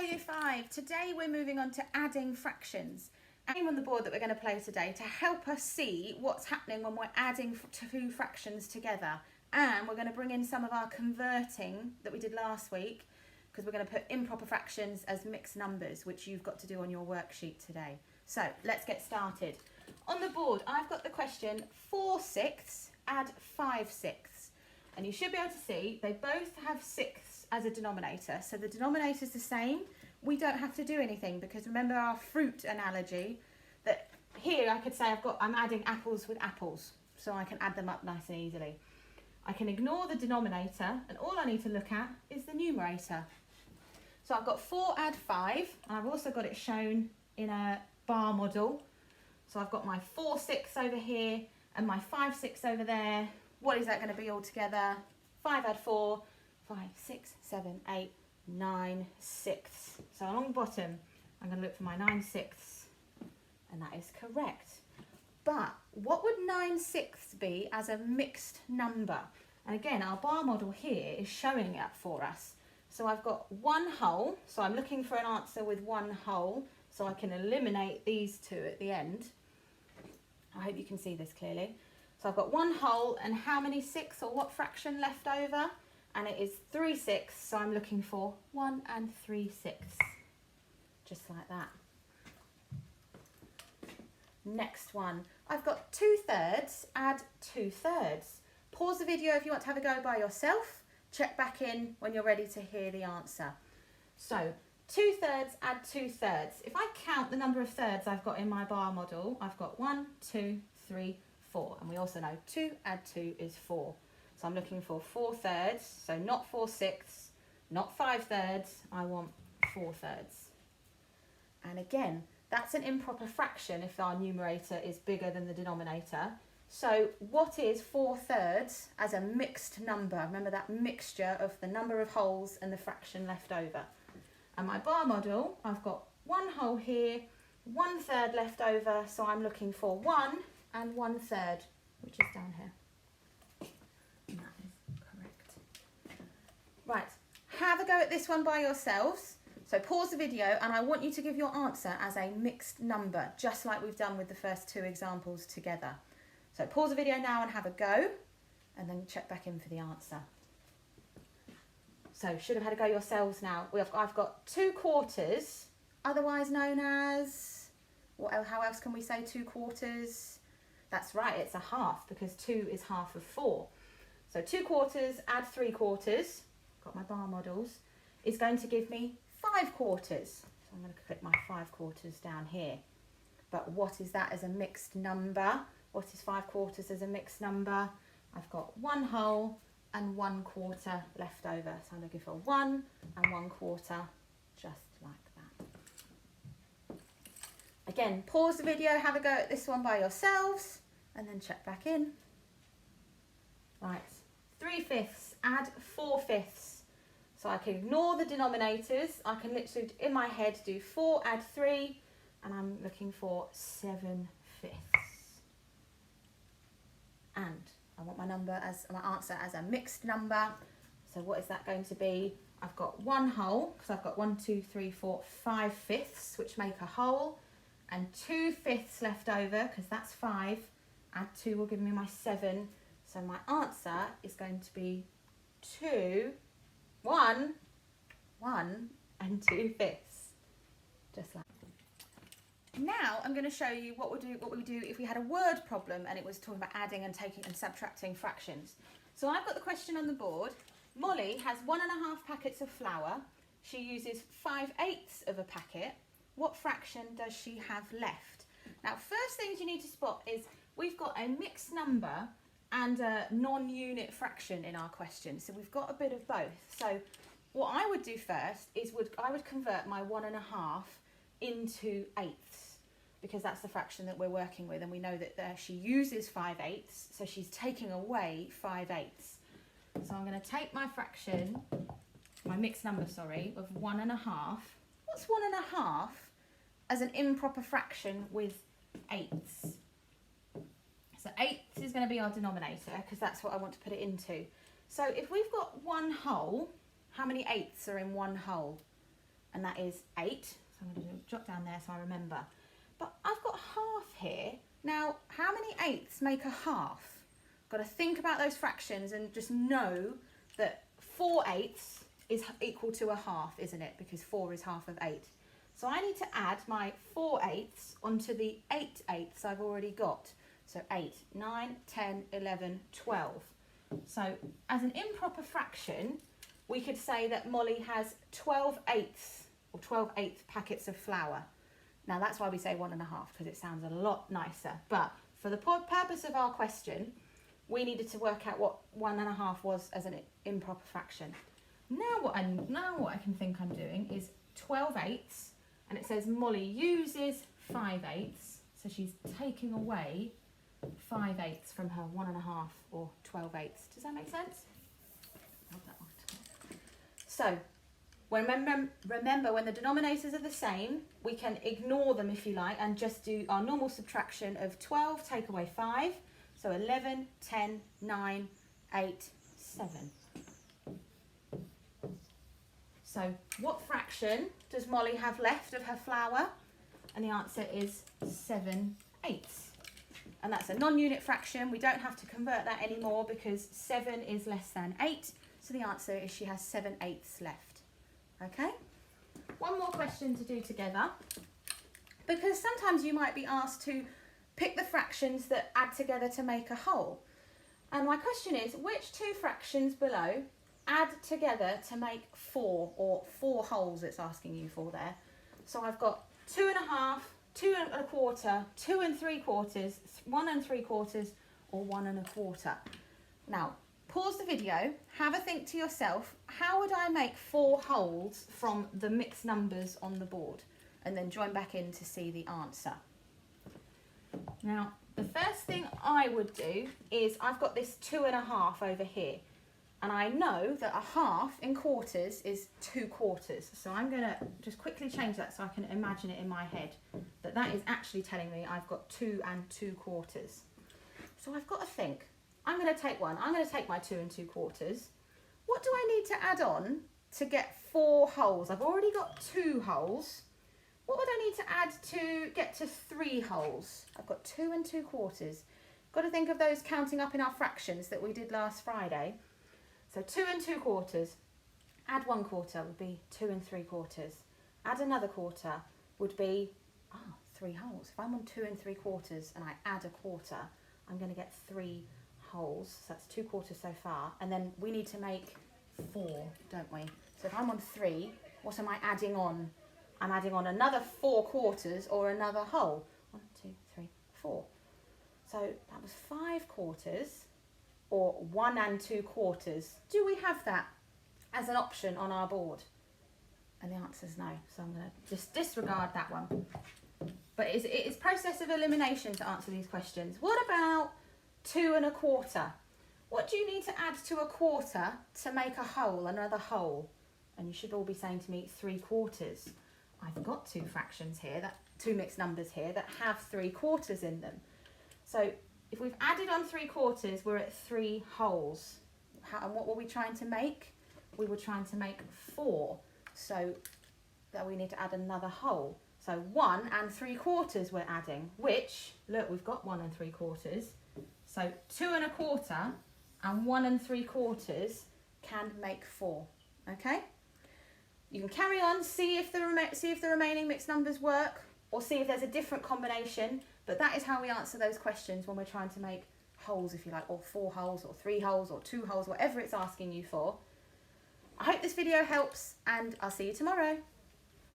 Hello Year 5. Today we're moving on to adding fractions. I'm on the board that we're going to play today to help us see what's happening when we're adding two fractions together. And we're going to bring in some of our converting that we did last week, because we're going to put improper fractions as mixed numbers, which you've got to do on your worksheet today. So let's get started. On the board I've got the question 4/6 add 5/6. And you should be able to see they both have 6 as a denominator. So the denominator is the same. We don't have to do anything because remember our fruit analogy, that here I could say I'm adding apples with apples. So I can add them up nice and easily. I can ignore the denominator and all I need to look at is the numerator. So I've got 4 add 5 and I've also got it shown in a bar model. So I've got my 4/6 over here and my 5/6 over there. What is that going to be all together? 5 add 4, 5, 6, 7, 8, 9/6. So along the bottom, I'm going to look for my 9/6, and that is correct. But what would 9/6 be as a mixed number? And again, our bar model here is showing it for us. So I've got one whole, so I'm looking for an answer with one whole, so I can eliminate these two at the end. I hope you can see this clearly. So I've got one whole and how many 6 or what fraction left over? And it is 3/6, so I'm looking for 1 and 3/6, just like that. Next one, I've got 2/3 add 2/3. Pause the video if you want to have a go by yourself. Check back in when you're ready to hear the answer. So 2/3 add 2/3. If I count the number of thirds I've got in my bar model, I've got 1, 2, 3, 4. And we also know 2 add 2 is 4. So I'm looking for 4/3. So not 4/6, not 5/3. I want 4/3. And again, that's an improper fraction if our numerator is bigger than the denominator. So what is 4/3 as a mixed number? Remember that mixture of the number of wholes and the fraction left over. And my bar model, I've got one whole here, 1/3 left over, so I'm looking for 1 and 1/3, which is down here. And that is correct. Right, have a go at this one by yourselves. So pause the video and I want you to give your answer as a mixed number, just like we've done with the first two examples together. So pause the video now and have a go, and then check back in for the answer. So should have had a go yourselves now. I've got 2/4, otherwise known as, how else can we say 2/4? That's right, it's a half, because 2 is half of 4. So 2/4 add 3/4, got my bar models, is going to give me 5/4. So I'm going to click my 5/4 down here. But what is that as a mixed number? What is 5/4 as a mixed number? I've got one whole and 1/4 left over. So I'm looking for 1 and 1/4, just like that. Again, pause the video, have a go at this one by yourselves, and then check back in. Right, 3/5 add 4/5. So I can ignore the denominators. I can literally, in my head, do 4 add 3, and I'm looking for 7/5. And I want my answer as a mixed number. So what is that going to be? I've got one whole, because I've got 1, 2, 3, 4, 5/5, which make a whole, and 2/5 left over, because that's 5. Add 2 will give me my 7. So my answer is going to be 1 and 2/5, just like that. Now I'm going to show you what we do if we had a word problem and it was talking about adding and taking and subtracting fractions. So I've got the question on the board. Molly has 1½ packets of flour. She uses 5/8 of a packet. What fraction does she have left? Now, first things you need to spot is we've got a mixed number and a non-unit fraction in our question. So we've got a bit of both. So what I would do first is I would convert my 1½ into 8ths, because that's the fraction that we're working with, and we know that she uses 5/8, so she's taking away 5/8. So I'm going to take my fraction, my mixed number, sorry, of 1½ What's 1½ as an improper fraction with 8ths? So 8ths is going to be our denominator, because that's what I want to put it into. So if we've got one whole, how many 8ths are in one whole? and that is 8. So I'm going to jot down there so I remember. But I've got half here. Now, how many eighths make a half? Got to think about those fractions and just know that 4 eighths is equal to a half, isn't it? Because 4 is half of 8. So I need to add my 4 eighths onto the 8 eighths I've already got. So 8, 9, 10, 11, 12. So as an improper fraction, we could say that Molly has 12 eighths or 12 eighth packets of flour. Now that's why we say 1.5, because it sounds a lot nicer. But for the purpose of our question, we needed to work out what 1.5 was as an improper fraction. Now what I can think I'm doing is 12 eighths, and it says Molly uses 5 eighths, so she's taking away 5 eighths from her 1.5 or 12 eighths. Does that make sense? So remember when the denominators are the same, we can ignore them if you like and just do our normal subtraction of 12, take away 5. So 11, 10, 9, 8, 7. So what fraction does Molly have left of her flour? And the answer is 7 eighths. And that's a non-unit fraction. We don't have to convert that anymore because 7 is less than 8. So the answer is she has 7 eighths left. Okay? One more question to do together. Because sometimes you might be asked to pick the fractions that add together to make a whole. And my question is, which 2 fractions below add together to make 4, or 4 wholes it's asking you for there. So I've got 2.5, 2 1/4, 2 3/4, 1 3/4, or 1 1/4. Now, pause the video, have a think to yourself, how would I make 4 wholes from the mixed numbers on the board? And then join back in to see the answer. Now, the first thing I would do is I've got this 2.5 over here. And I know that a half in quarters is 2 quarters. So I'm going to just quickly change that so I can imagine it in my head. That is actually telling me I've got 2 2/4. So I've got to think. I'm going to take one. I'm going to take my 2 2/4. What do I need to add on to get 4 wholes? I've already got 2 wholes. What would I need to add to get to 3 wholes? I've got 2 2/4. Got to think of those counting up in our fractions that we did last Friday. So 2 2/4, add 1/4 would be 2 3/4. Add another quarter would be 3 wholes. If I'm on 2 3/4 and I add a quarter, I'm going to get 3 wholes. So that's 2 quarters so far. And then we need to make 4, don't we? So if I'm on 3, what am I adding on? I'm adding on another 4 quarters or another whole. 1, 2, 3, 4. So that was 5 quarters. Or 1 2/4. Do we have that as an option on our board? And the answer is no, so I'm going to just disregard that one. But it is process of elimination to answer these questions. What about 2 1/4? What do you need to add to a quarter to make a whole, another whole? And you should all be saying to me 3/4. I've got 2 fractions here, 2 mixed numbers here that have 3/4 in them. So if we've added on 3/4, we're at 3 wholes. And what were we trying to make? We were trying to make 4. So that we need to add another whole. So 1 3/4 we're adding, which, look, we've got 1 3/4. So 2 1/4 and 1 3/4 can make 4. Okay? You can carry on, see if the remaining mixed numbers work, or see if there's a different combination. But that is how we answer those questions when we're trying to make wholes, if you like, or 4 wholes, or 3 wholes, or 2 wholes, whatever it's asking you for. I hope this video helps, and I'll see you tomorrow.